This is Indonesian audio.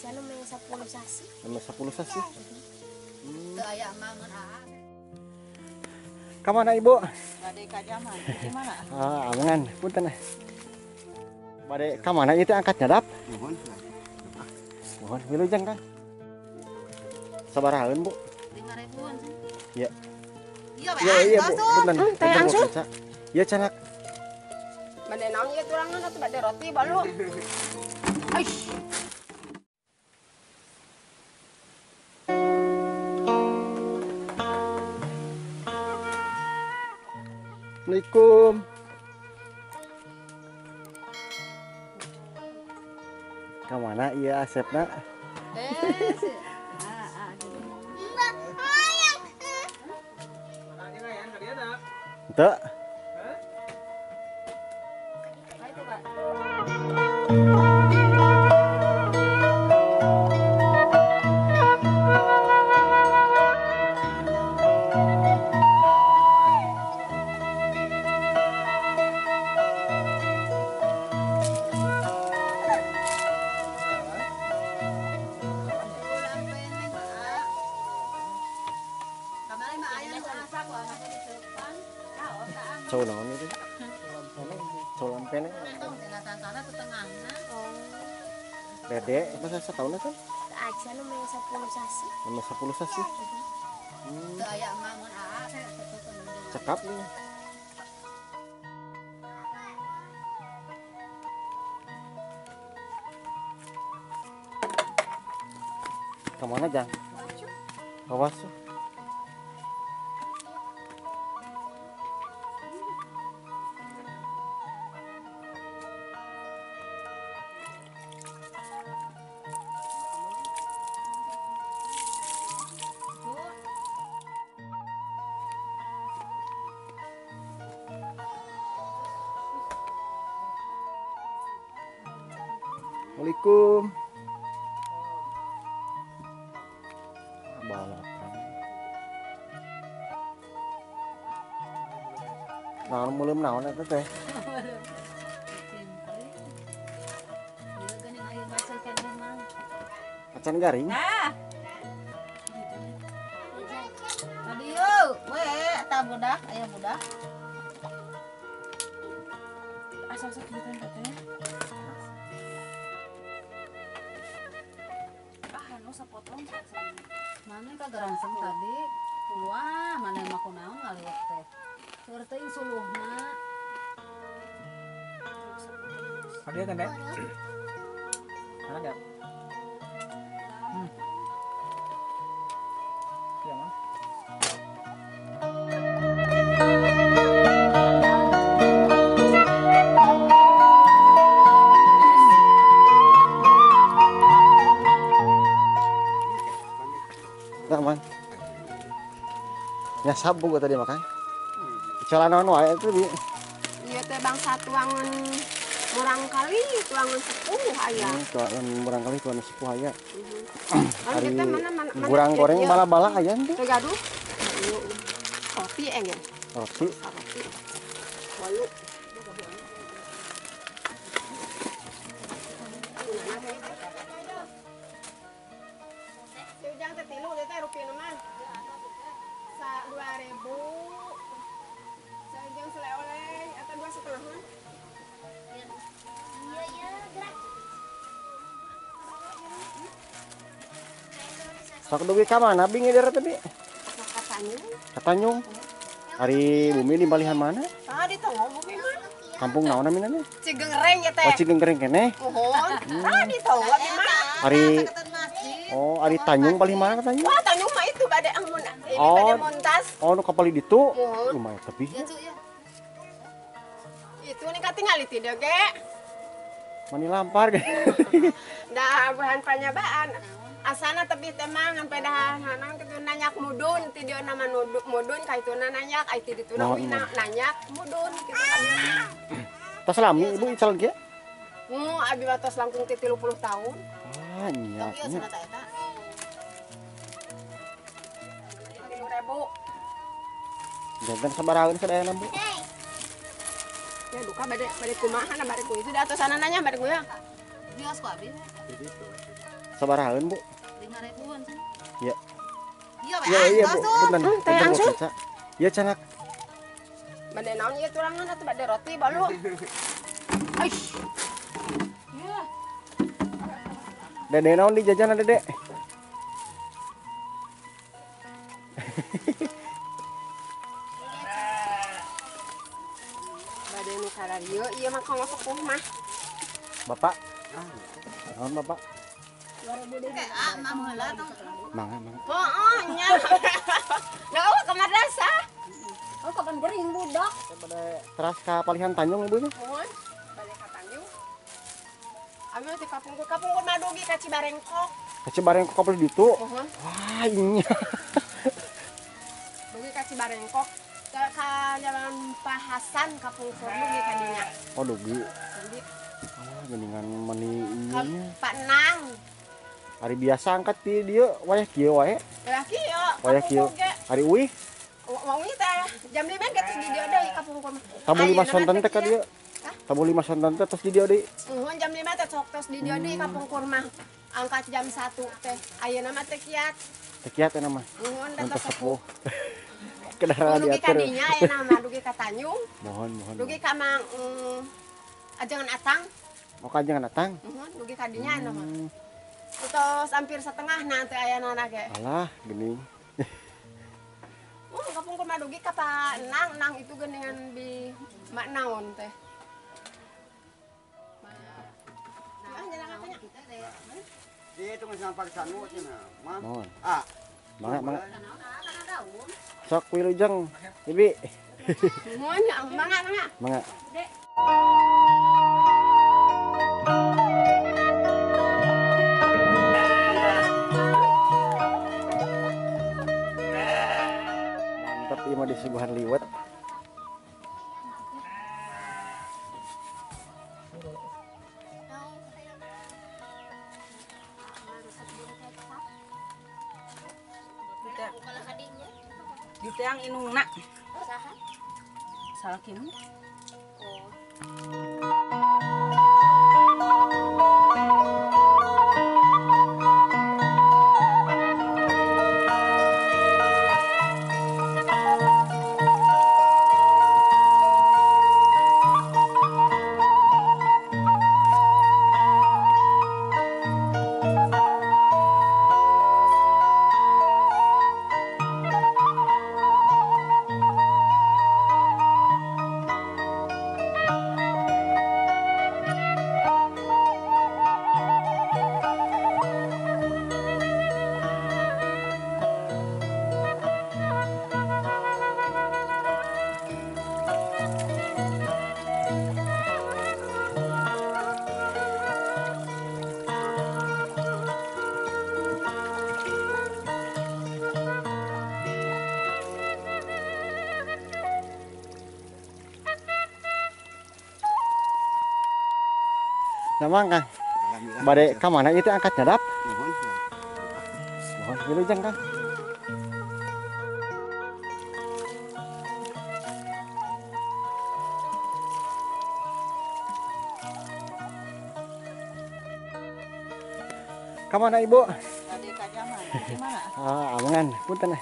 Aja namanya 10 sasi. Nama 10 sasi. Teu aya mangan aa. Kamana Ibu? Bade ka Jaman. Di mana? Amangan, punten. Bade kamana itu angkat nyadap? Mohon wilujeng Kang. Sabaraheun Bu? 5.000-an sih. Iya. Iya, Iya Bu, punten. Teh langsung. Iya canak. Bade naon ieu turangan atuh bade roti balu. Aish. Assalamualaikum. Kamana iya Asepna? sih. Teu. Itu kan. Cow naon itu? Cow lampene. Dede, masa setahun kan? Aja namanya 10 sasi. Nama 10 sasi. Teu aya mangan aa. Cekap nih. Kemana Jang? Awas. Assalamualaikum. Balapan. Naon mulem naon eta teh? Acan garing. Nah. Tadi yuk, we eta budak, aya budak. Asal sekitar katanya. Anu sapotong. Mana ka garangseng tadi? Wah, mana mah kunaon ngaliwat teh. Keur teh suluhna. Ada kan dek? Mana dek? Iya mah. Enggak man. Ya sabu gua tadi makan. Bicara naon wae itu di. Ieu teh bangsa tuangan murang kali, tuangan sepuh aya. Tuan murang kali tuan sepuh aya. Hari kita mana Gurang goreng bala-bala aya teh. teh gaduh. Roti enggak? Roti. Roti. Walu. Ujang teh tilu teh rupiah mah. 2.000. Seujang seleh-oleh atau 2,5. Iya iya gerak. Sok dugi ka mana bingi daerah teh bi? Katanya. Katanyung. Hari bumi di balihan mana? Ah di tengah bumi mah. Kampung naon naminana? Cigengreng ya teh. Oh Cigengreng keneh. Mohon. Ah di tengah di mana? Hari Ari Tanjung paling mana katanya? Wah Tanjung mah itu bade amun. Ini Oh. bade montas. Oh nu kapal di ditu. Mohon. Lumayan tapi. Itu nih katingali tidak ge. Mani lampar ge. Dah bahan panyabaan. Asana tapi temang sampai dah hanang kitu nanyak mudun ti dia nama mudun ka itu nanyak ai ti ditu nanyak mudun kitu kan. Tas lami ibu ical ge? Abi batas langkung ti 30 tahun. Ah nya. Tapi asana ta eta. 3.000. Jangan sabaraeun sadayana Bu. Ya duka bade kumaha na bade ku itu di atas sana nanya bade ku ya. Bios ku abi. Sabaraheun, Bu? 5.000-an sih. Iya. Iya, Iya, iya, Bu. Punten. Teh Punten, Bu langsung. Caca. Iya, canak. Bade naon ieu turangan atuh bade roti balu. Aish. Iya. Dede naon di jajan Dede? Bade nu kararieu ieu mah kanggo sepuh mah. Bapak. Naon Bapak? Mah heula tong. Mangga, mangga. Heeh nya. Da eueuh ke madrasah. Oh, kapan gering budak? Pada teras ka Palihan Tanjung ibunya. Mohon bade ka Tanjung. Abi mah di kapung mah dugi ka Cibarengkok. Kaci bareng kok kabel ditu. Mohon Wah, iya. dugi ka Cibarengkok. Ka jalan Pak Hasan kapung dugi ka dinya. Oh, dugi. Jadi Oh, geningan meni ka ieu. Pak Nang. Hari biasa angkat di dieu wayah kieu wae. Lah kieu. Wayah kieu. Hari uih. Wong ieu teh jam 5 geus di dieu deui kapung mah. Tamu 5 sonten teh ka dieu. Tamu 5 sonten teh tos di dieu deui. Jam 5 teh sok tos di dieu deui kapung mah. Angkat jam 1 teh. Ayeuna mah teh kiat. Tekiat eta mah. Nuhun da Mantap sepuh. sepuh. Kendaraan Dugi ka diatur. dinya ayeuna mah dugi ka Tanjung. Mohon, mohon. Dugi ka Mang Ajangan Atang. Mau kajengan datang. Dugi ka dinya ayeuna mah. Terus hampir setengah nanti ayeuna na ge. Alah, gening. Kapung mah dugi ka Pak Nang. Nang itu geuningan di mak naon teh. Nah, jalan katanya. Itu nggak parisan mu cina, mah. Mohon. Ah, Mangga, mangga. Sok wilujeng, Bibi. Nuhun, mangga. Mangga. Mantap ieu mah disuguhan liwet. Gitu yang inungna. Salah kieu. Namang Kang. alhamdulillah. Bade ka mana itu angkat nyadap? Nuhun. Mohon wilujeng Kang. Ka mana Ibu? Tadi ka jaman. Di mana? Ah, amangan. Punten.